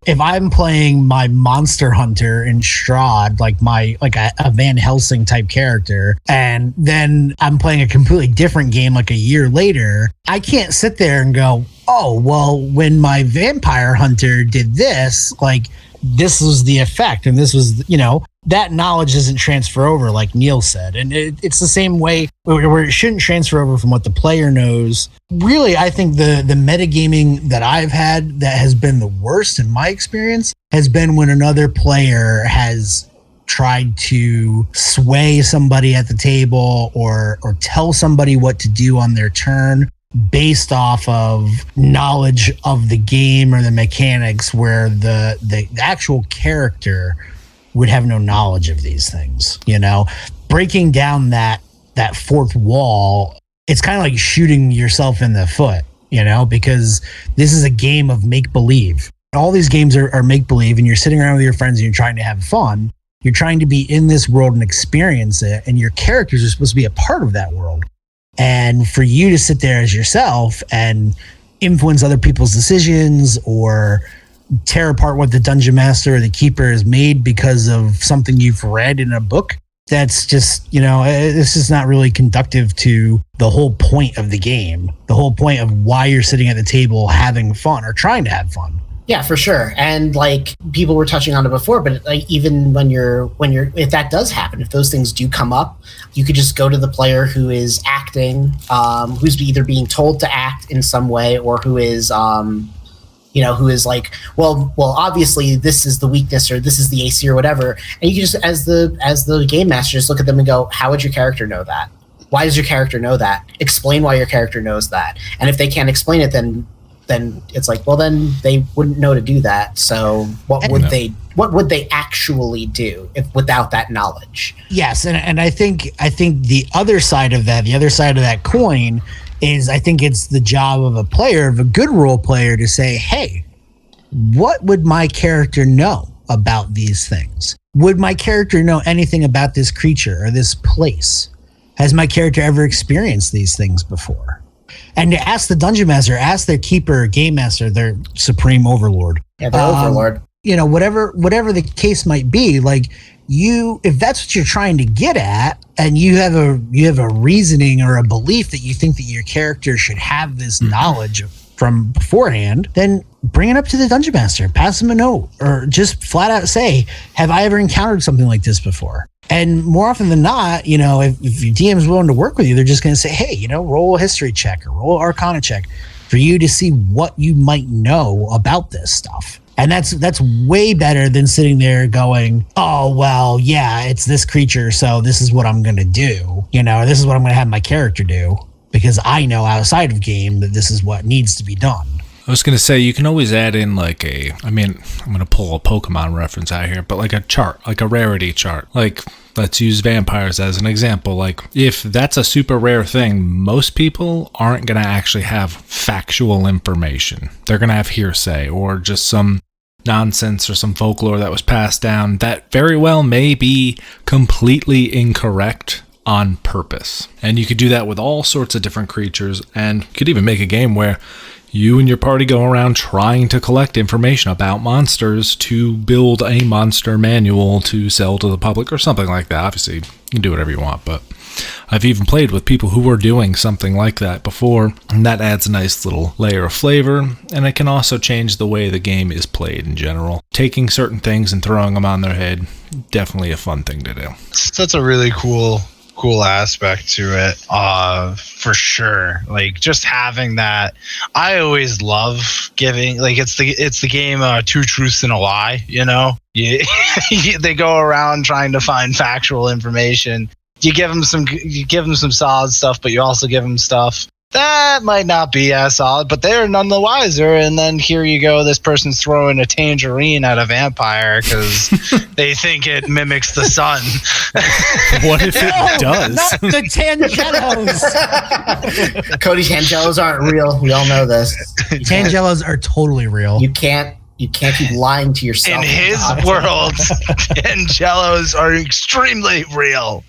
if I'm playing my monster hunter in Strahd, like a Van Helsing type character, and then I'm playing a completely different game like a year later, I can't sit there and go, oh, well, when my vampire hunter did this, like this was the effect, and this was, that knowledge doesn't transfer over, like Neil said. And it's the same way where it shouldn't transfer over from what the player knows. Really, I think the metagaming that I've had that has been the worst in my experience has been when another player has tried to sway somebody at the table or tell somebody what to do on their turn based off of knowledge of the game or the mechanics, where the actual character would have no knowledge of these things. Breaking down that fourth wall, it's kind of like shooting yourself in the foot, because this is a game of make-believe. All these games are make-believe, and you're sitting around with your friends and you're trying to have fun. You're trying to be in this world and experience it, and your characters are supposed to be a part of that world. And for you to sit there as yourself and influence other people's decisions or tear apart what the dungeon master or the keeper has made because of something you've read in a book, that's just, this is not really conductive to the whole point of the game, the whole point of why you're sitting at the table having fun or trying to have fun. Yeah, for sure. And like people were touching on it before, but like even when you're if that does happen, if those things do come up, you could just go to the player who is acting, who's either being told to act in some way or who is who is like, well, obviously this is the weakness or this is the AC or whatever. And you can just, as the game master, just look at them and go, how would your character know that? Why does your character know that? Explain why your character knows that. And if they can't explain it, then it's like, well, then they wouldn't know to do that. So what would they actually do without that knowledge? Yes. And I think the other side of that coin is, I think it's the job of a good role player to say, hey, what would my character know about these things? Would my character know anything about this creature or this place? Has my character ever experienced these things before? And to ask the dungeon master, ask their keeper, game master, their supreme overlord. Yeah, their overlord. Whatever the case might be, like if that's what you're trying to get at, and you have a reasoning or a belief that you think that your character should have this knowledge from beforehand, then bring it up to the dungeon master, pass him a note, or just flat out say, have I ever encountered something like this before? And more often than not, if your DM is willing to work with you, they're just going to say, hey, roll a history check or roll an arcana check for you to see what you might know about this stuff. And that's way better than sitting there going, oh, well, yeah, it's this creature, so this is what I'm going to do. This is what I'm going to have my character do, because I know outside of game that this is what needs to be done. I was going to say, you can always add in I'm going to pull a Pokemon reference out here, but like a chart, like a rarity chart. Like, let's use vampires as an example. Like, if that's a super rare thing, most people aren't going to actually have factual information. They're going to have hearsay or just some nonsense or some folklore that was passed down that very well may be completely incorrect on purpose. And you could do that with all sorts of different creatures, and you could even make a game where you and your party go around trying to collect information about monsters to build a monster manual to sell to the public or something like that. Obviously, you can do whatever you want, but I've even played with people who were doing something like that before, and that adds a nice little layer of flavor, and it can also change the way the game is played in general. Taking certain things and throwing them on their head, definitely a fun thing to do. That's a really cool aspect to it, for sure. Like, just having that, I always love giving, like, it's the game Two Truths and a Lie. They go around trying to find factual information. You give them some solid stuff, but you also give them stuff that might not be as solid, but they're none the wiser. And then here you go, this person's throwing a tangerine at a vampire because they think it mimics the sun. What if it does? Not the Tangelos. Cody, Tangelos aren't real. We all know this. Tangelos are totally real. You can't keep lying to yourself. In his world, Tangelos are extremely real.